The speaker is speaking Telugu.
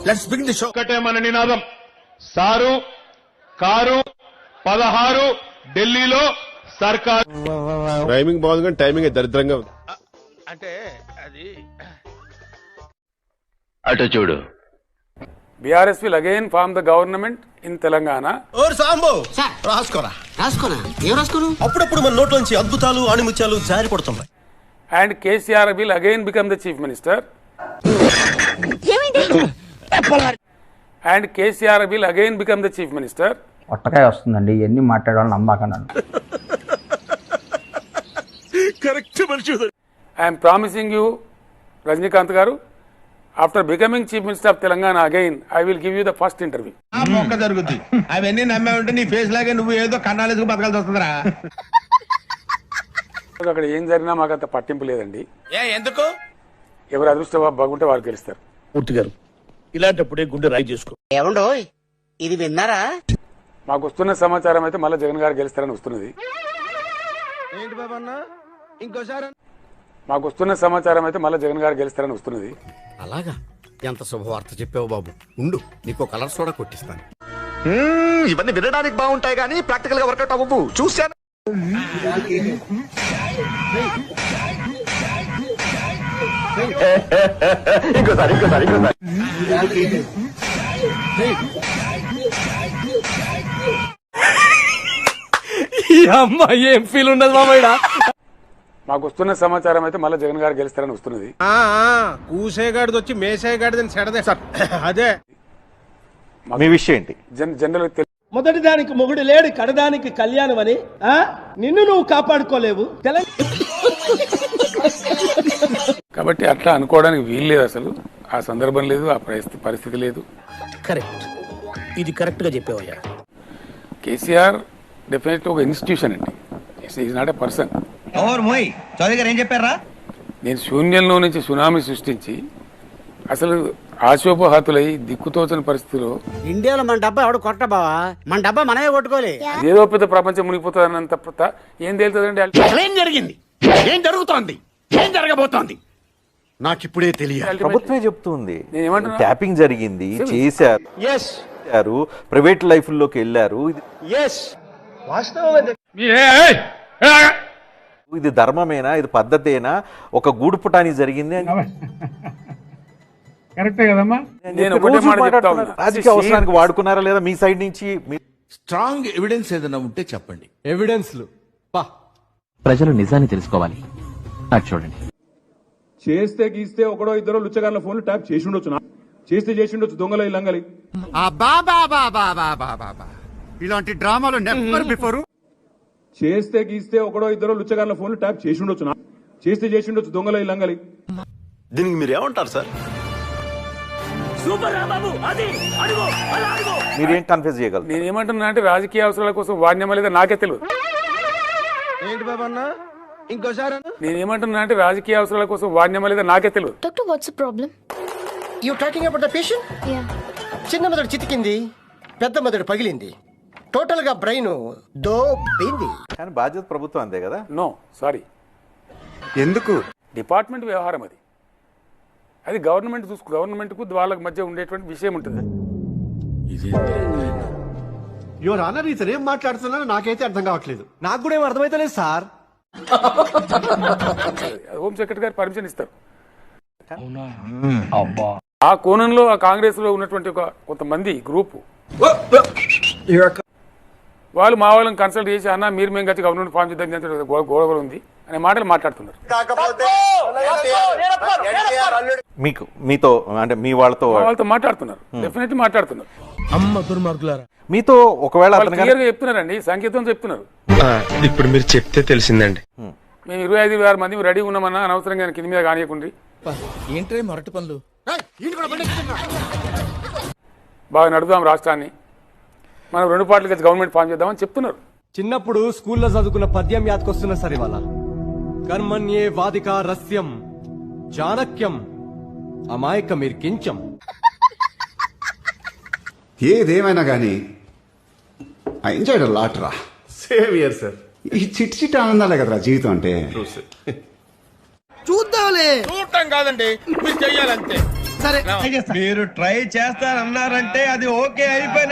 Let's begin the show. ఒకటే మన నినాదం, సారు కారు 16 ఢిల్లీలో సర్కార్. రైమింగ్ బాగుంది కానీ టైమింగ్ దరిద్రంగా ఉంది. అంటే అది అటు చూడు. BRS will again form the government in Telangana. ఓర్ సాంబో రాసుకోరా. ఏం రాసుకోను? అప్పుడప్పుడు మన నోట్లోంచి అద్భుతాలు ఆణిముత్యాలు జారి పడుతున్నాయి. And KCR will again become the chief minister. And KCR will again become the chief minister. ఒట్టకాయ వస్తుందండి, ఇవన్నీ మాట్లాడాలని నమ్మకన్నాను. కరెక్ట్ మనిషి. I am promising you, Rajnikant garu, after becoming chief minister of Telangana again, I will give you the first interview. ఆ మొక్క జరుగుద్ది. అవన్నీ నమ్మే ఉంటే నీ ఫేస్ లాగే నువ్వు ఏదో కన్నాలేసుకు బతకాల్సి వస్తుందిరా. అక్కడ ఏం జరిగినా మాకు అంత పట్టింపు లేదండి. ఎందుకు? ఎవరు అదృష్టం బాగుంటే వాళ్ళు గెలుస్తారు. మూర్తి గారు ఇలాంటప్పుడే గుండె రాయి చేసుకో. ఏమండో ఇది విన్నారా? మాకు వస్తున్న సమాచారం అయితే మళ్ళీ జగన్ గారు గెలుస్తారని వస్తున్నది. ఏంటి బాబా అన్న ఇంకోసారి? మాకు వస్తున్న సమాచారం అయితే మళ్ళీ జగన్ గారు గెలుస్తారని వస్తున్నది. అలాగా? ఎంత శుభవార్త చెప్పావు బాబు. ఉండు, నీకు కలర్ సోడా కొట్టిస్తాను. ఇవన్నీ వినడానికి బాగుంటాయి కానీ ప్రాక్టికల్ గా వర్కౌట్ అవ్వవు. చూశాను. ఇంకోసారి. అమ్మా ఏం ఫీల్ ఉండదు మామయ్య. మాకు వస్తున్న సమాచారం అయితే మళ్ళీ జగన్ గారు గెలుస్తారని వస్తున్నది. కూసేగాడిది వచ్చి మేసేగాడిదని చెడదే సార్. అదే మీ విషయం ఏంటి? జనరల్ మొదటి దానికి మొగుడు లేడు, కడదానికి కళ్యాణం అని నిన్ను నువ్వు కాపాడుకోలేవు. కాబట్టి అట్లా అనుకోవడానికి వీలు లేదు. అసలు ఆ సందర్భం లేదు, ఆ పరిస్థితి లేదు. కరెక్ట్, ఇది కరెక్ట్ గా చెప్పావయ్యా. కేసీఆర్ డెఫినెట్లీ ఒక ఇన్స్టిట్యూషన్ అండి. Is not a person. Chowdary గారు ఏం చెప్పారా? నేను శూన్యంలో నుంచి సునామీ సృష్టించి అసలు ఆశోపహాతులై దిక్కుతోచని పరిస్థితిలో ఇండియాలో మన డబ్బా ఎవడు కొట్ట బావా, మన డబ్బా మనమే కొట్టుకోలే. ఏదో పెద్ద ప్రపంచం మునిగిపోతుంది అన్నంత ఏం తేలుతుందండి? ఏం జరిగింది? ఏం జరుగుతోంది? ఏం జరగబోతోంది? నాకిప్పుడే తెలియాలి. ప్రభుత్వమే చెప్తుంది. నేను ఏమంటున్నా? ట్యాపింగ్ జరిగింది, చేశారు, ప్రైవేట్ లైఫ్ లోకి వెళ్ళారు. ఇది ధర్మమేనా? ఇది పద్ధతేనా? ఒక గూడుపుటాని జరిగింది అని కరెక్టే కదమ్మా. నేను ఒకటే మాట చెప్తా ఉన్నా, రాజకీయ అవసరానికి వాడుకున్నారా లేదా మీ సైడ్ నుంచి? స్ట్రాంగ్ ఎవిడెన్స్ ఏదైనా ఉంటే చెప్పండి. ఎవిడెన్స్లు ప్రజలు నిజాన్ని తెలుసుకోవాలి. నాకు చూడండి. చేస్తే గీస్తే ఒకడో ఇద్దరు లుచ్చగాళ్ళ ఫోన్లు ట్యాప్ చేసి ఉండొచ్చు, చేసి ఉండొచ్చు దొంగల ఇల్లంగలి. ఇలాంటి డ్రామాలు నెవర్ బిఫోర్. చేస్తే గీస్తే ఒకడో ఇద్దరు లుచ్చగాళ్ళ ఫోన్లు ట్యాప్ చేసి ఉండొచ్చు, చేసి ఉండొచ్చు దొంగల ఇల్లంగలి. దీనికి మీరు ఏమంటారు సార్? మీరేం కన్ఫ్యూజ్ చేయగలరు? నేను ఏమంటున్నా అంటే రాజకీయ అవసరాల కోసం వాడినమా లేదా నాకే తెలియదు. ఏంటి బాబా అన్న ఇంకోసారి? నేను ఏమంటున్నా అంటే రాజకీయ అవసరాల కోసం వాడినమా లేదా నాకే తెలియదు. Doctor, what's the problem? You talking about the patient? Yeah. చిన్న మెదడు చితికింది, పెద్ద మెదడు పగిలింది, టోటల్ గా బ్రెయిన్ దోబింది. కానీ బాధ్యత ప్రభుత్వం అంతే కదా? No sorry. ఎందుకు? డిపార్ట్మెంట్ వ్యవహారం అది. అది గవర్నమెంట్ గవర్నమెంట్ కు వాళ్ళకి మధ్య ఉండేటువంటి విషయం ఉంటుంది. యువర్ ఆనర్ ఇతను ఏం మాట్లాడుతున్నారో నాకైతే అర్థం కావట్లేదు. నాకు కూడా ఏం అర్థమైతలేదు సార్. హోమ్ సెక్రటరీ గారు పర్మిషన్ ఇస్తారు. ఆ కోణంలో ఆ కాంగ్రెస్ లో ఉన్నటువంటి కొంతమంది గ్రూపు వాళ్ళు మా వాళ్ళని కన్సల్ట్ చేసి అన్న మీరు మేము కలిసి గవర్నమెంట్ ఫామ్ చేద్దాం, గొడవ ఉంది అనే మాటలు మాట్లాడుతున్నారు. మీతో అంటే మీ వాళ్ళతో మాట్లాడుతున్నారు, డెఫినెట్లీ మాట్లాడుతున్నారు. అమ్మ దుర్మార్గులారా. మీతో ఒకవేళ క్లియర్ గా చెప్తున్నారండి, సంకేతం చెప్తున్నారు. ఇప్పుడు మీరు చెప్తే తెలిసిందండి. మేము 25,000 మంది రెడీ ఉన్నామన్నా అనవసరంగా కింద మీద కానియకుండి. ఏంటి మొరటి పనులు? బాగా నడుపుదాం రాష్ట్రాన్ని, మనం 2 పార్టీలు కలిసి గవర్నమెంట్ ఫామ్ చేద్దామని చెప్తున్నారు. చిన్నప్పుడు స్కూల్లో చదువుకున్న పద్యం యాదకొస్తున్నా సరే వాళ్ళ కర్మణ్యే వాదిక రస్యం చాణక్యం అమాయక మీరు కించం. ఏదేమైనా కానీ ఐ ఎంజాయ్డ్ ఎ లాట్ రా. Same year sir. ఈ చిట్ ఆనందాలే కదరా జీవితం అంటే. చూద్దాంలే. చూడటం కాదండి, మీరు చెయ్యాలంతే. మీరు ట్రై చేస్తారన్నారంటే అది ఓకే అయిపోయింది.